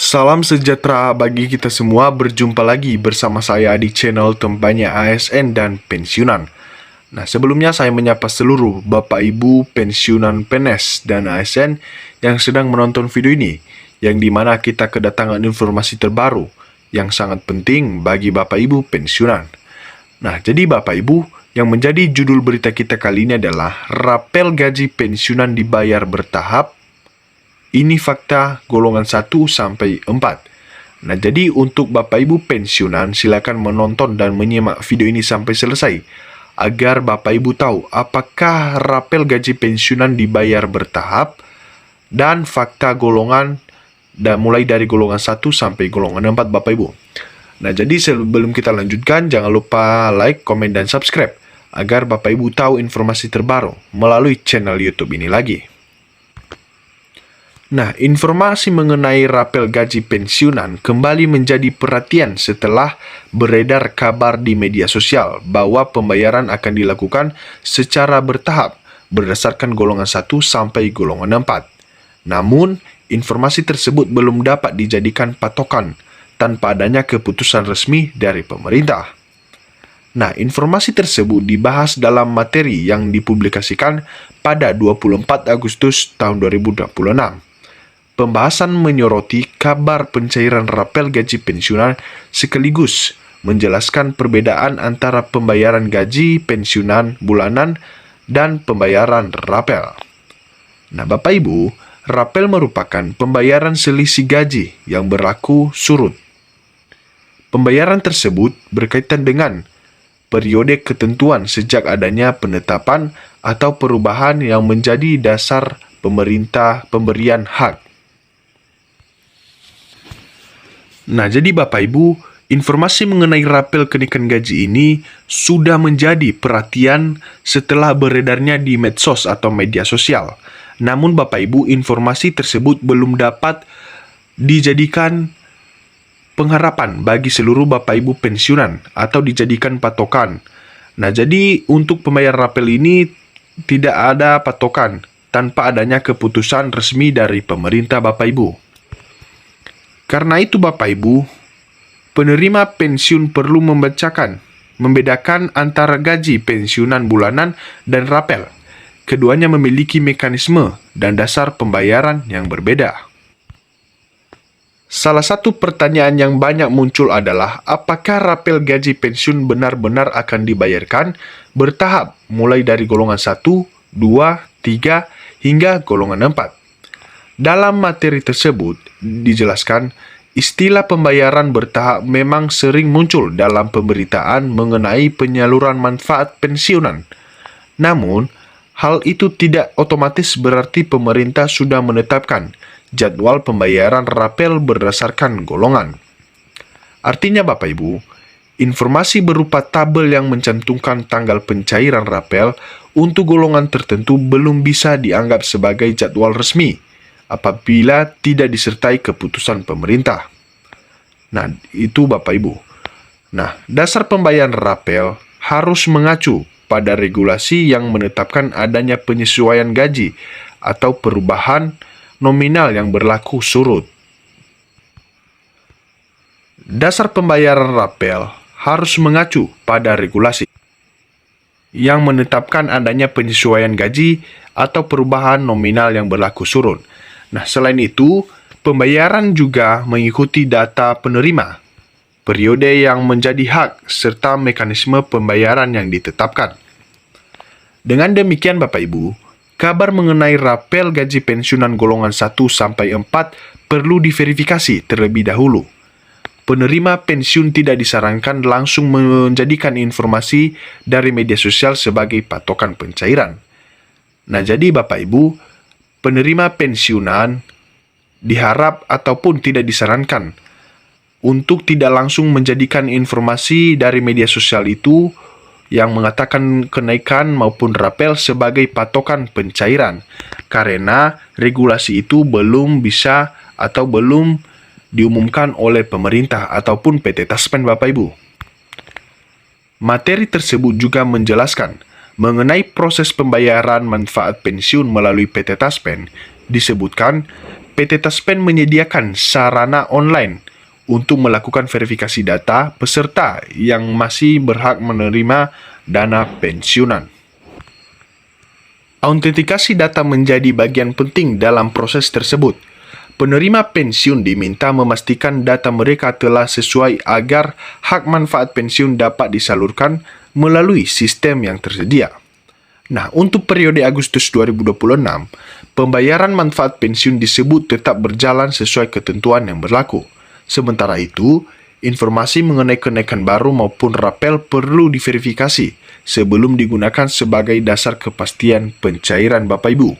Salam sejahtera bagi kita semua, berjumpa lagi bersama saya di channel tempatnya ASN dan pensiunan. Nah, sebelumnya saya menyapa seluruh Bapak Ibu pensiunan PNS dan ASN yang sedang menonton video ini, yang dimana kita kedatangan informasi terbaru yang sangat penting bagi Bapak Ibu pensiunan. Nah, jadi Bapak Ibu, yang menjadi judul berita kita kali ini adalah Rapel Gaji Pensiunan Dibayar Bertahap. Ini fakta golongan 1 sampai 4. Nah, jadi untuk Bapak Ibu pensiunan, silakan menonton dan menyimak video ini sampai selesai agar Bapak Ibu tahu apakah rapel gaji pensiunan dibayar bertahap dan fakta golongan dan mulai dari golongan 1 sampai golongan 4 Bapak Ibu. Nah, jadi sebelum kita lanjutkan, jangan lupa like, komen, dan subscribe agar Bapak Ibu tahu informasi terbaru melalui channel YouTube ini lagi. Nah, informasi mengenai rapel gaji pensiunan kembali menjadi perhatian setelah beredar kabar di media sosial bahwa pembayaran akan dilakukan secara bertahap berdasarkan golongan 1 sampai golongan 4. Namun, informasi tersebut belum dapat dijadikan patokan tanpa adanya keputusan resmi dari pemerintah. Nah, informasi tersebut dibahas dalam materi yang dipublikasikan pada 24 Agustus tahun 2026. Pembahasan menyoroti kabar pencairan rapel gaji pensiunan sekaligus menjelaskan perbedaan antara pembayaran gaji pensiunan bulanan dan pembayaran rapel. Nah, Bapak Ibu, rapel merupakan pembayaran selisih gaji yang berlaku surut. Pembayaran tersebut berkaitan dengan periode ketentuan sejak adanya penetapan atau perubahan yang menjadi dasar pemerintah pemberian hak. Nah, jadi Bapak Ibu, informasi mengenai rapel kenaikan gaji ini sudah menjadi perhatian setelah beredarnya di medsos atau media sosial. Namun Bapak Ibu, informasi tersebut belum dapat dijadikan pengharapan bagi seluruh Bapak Ibu pensiunan atau dijadikan patokan. Nah, jadi untuk pembayaran rapel ini tidak ada patokan tanpa adanya keputusan resmi dari pemerintah Bapak Ibu. Karena itu Bapak Ibu, penerima pensiun perlu membedakan antara gaji pensiunan bulanan dan rapel. Keduanya memiliki mekanisme dan dasar pembayaran yang berbeda. Salah satu pertanyaan yang banyak muncul adalah apakah rapel gaji pensiun benar-benar akan dibayarkan bertahap mulai dari golongan 1, 2, 3, hingga golongan 4. Dalam materi tersebut dijelaskan, istilah pembayaran bertahap memang sering muncul dalam pemberitaan mengenai penyaluran manfaat pensiunan. Namun, hal itu tidak otomatis berarti pemerintah sudah menetapkan jadwal pembayaran rapel berdasarkan golongan. Artinya Bapak Ibu, informasi berupa tabel yang mencantumkan tanggal pencairan rapel untuk golongan tertentu belum bisa dianggap sebagai jadwal resmi apabila tidak disertai keputusan pemerintah. Nah, itu Bapak Ibu. Nah, dasar pembayaran rapel harus mengacu pada regulasi yang menetapkan adanya penyesuaian gaji atau perubahan nominal yang berlaku surut. Dasar pembayaran rapel harus mengacu pada regulasi yang menetapkan adanya penyesuaian gaji atau perubahan nominal yang berlaku surut. Nah, selain itu, pembayaran juga mengikuti data penerima, periode yang menjadi hak, serta mekanisme pembayaran yang ditetapkan. Dengan demikian Bapak Ibu, kabar mengenai rapel gaji pensiunan golongan 1 sampai 4 perlu diverifikasi terlebih dahulu. Penerima pensiun tidak disarankan langsung menjadikan informasi dari media sosial sebagai patokan pencairan. Nah, jadi Bapak Ibu, penerima pensiunan diharap ataupun tidak disarankan untuk tidak langsung menjadikan informasi dari media sosial itu yang mengatakan kenaikan maupun rapel sebagai patokan pencairan, karena regulasi itu belum bisa atau belum diumumkan oleh pemerintah ataupun PT Taspen Bapak Ibu. Materi tersebut juga menjelaskan mengenai proses pembayaran manfaat pensiun melalui PT Taspen. Disebutkan PT Taspen menyediakan sarana online untuk melakukan verifikasi data peserta yang masih berhak menerima dana pensiunan. Autentikasi data menjadi bagian penting dalam proses tersebut. Penerima pensiun diminta memastikan data mereka telah sesuai agar hak manfaat pensiun dapat disalurkan melalui sistem yang tersedia. Nah, untuk periode Agustus 2026, pembayaran manfaat pensiun disebut tetap berjalan sesuai ketentuan yang berlaku. Sementara itu, informasi mengenai kenaikan baru maupun rapel perlu diverifikasi sebelum digunakan sebagai dasar kepastian pencairan Bapak Ibu.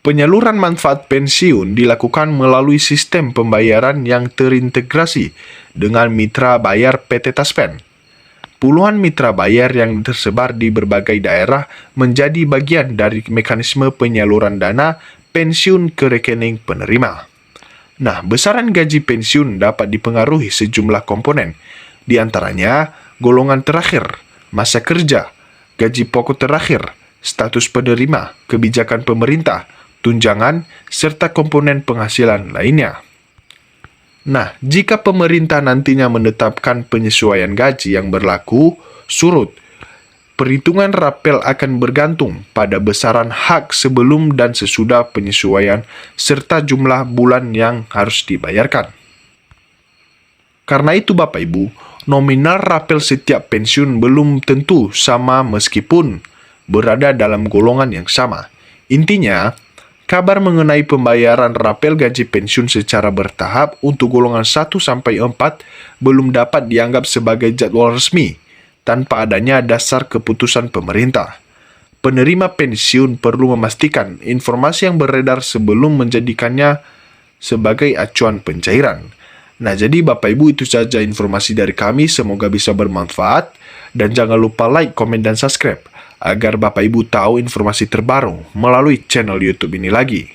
Penyaluran manfaat pensiun dilakukan melalui sistem pembayaran yang terintegrasi dengan mitra bayar PT Taspen. Puluhan mitra bayar yang tersebar di berbagai daerah menjadi bagian dari mekanisme penyaluran dana pensiun ke rekening penerima. Nah, besaran gaji pensiun dapat dipengaruhi sejumlah komponen, di antaranya golongan terakhir, masa kerja, gaji pokok terakhir, status penerima, kebijakan pemerintah, tunjangan, serta komponen penghasilan lainnya. Nah, jika pemerintah nantinya menetapkan penyesuaian gaji yang berlaku surut, perhitungan rapel akan bergantung pada besaran hak sebelum dan sesudah penyesuaian serta jumlah bulan yang harus dibayarkan. Karena itu Bapak Ibu, nominal rapel setiap pensiun belum tentu sama meskipun berada dalam golongan yang sama. Intinya, kabar mengenai pembayaran rapel gaji pensiun secara bertahap untuk golongan 1-4 belum dapat dianggap sebagai jadwal resmi tanpa adanya dasar keputusan pemerintah. Penerima pensiun perlu memastikan informasi yang beredar sebelum menjadikannya sebagai acuan pencairan. Nah, jadi Bapak Ibu, itu saja informasi dari kami, semoga bisa bermanfaat, dan jangan lupa like, komen, dan subscribe agar Bapak Ibu tahu informasi terbaru melalui channel YouTube ini lagi.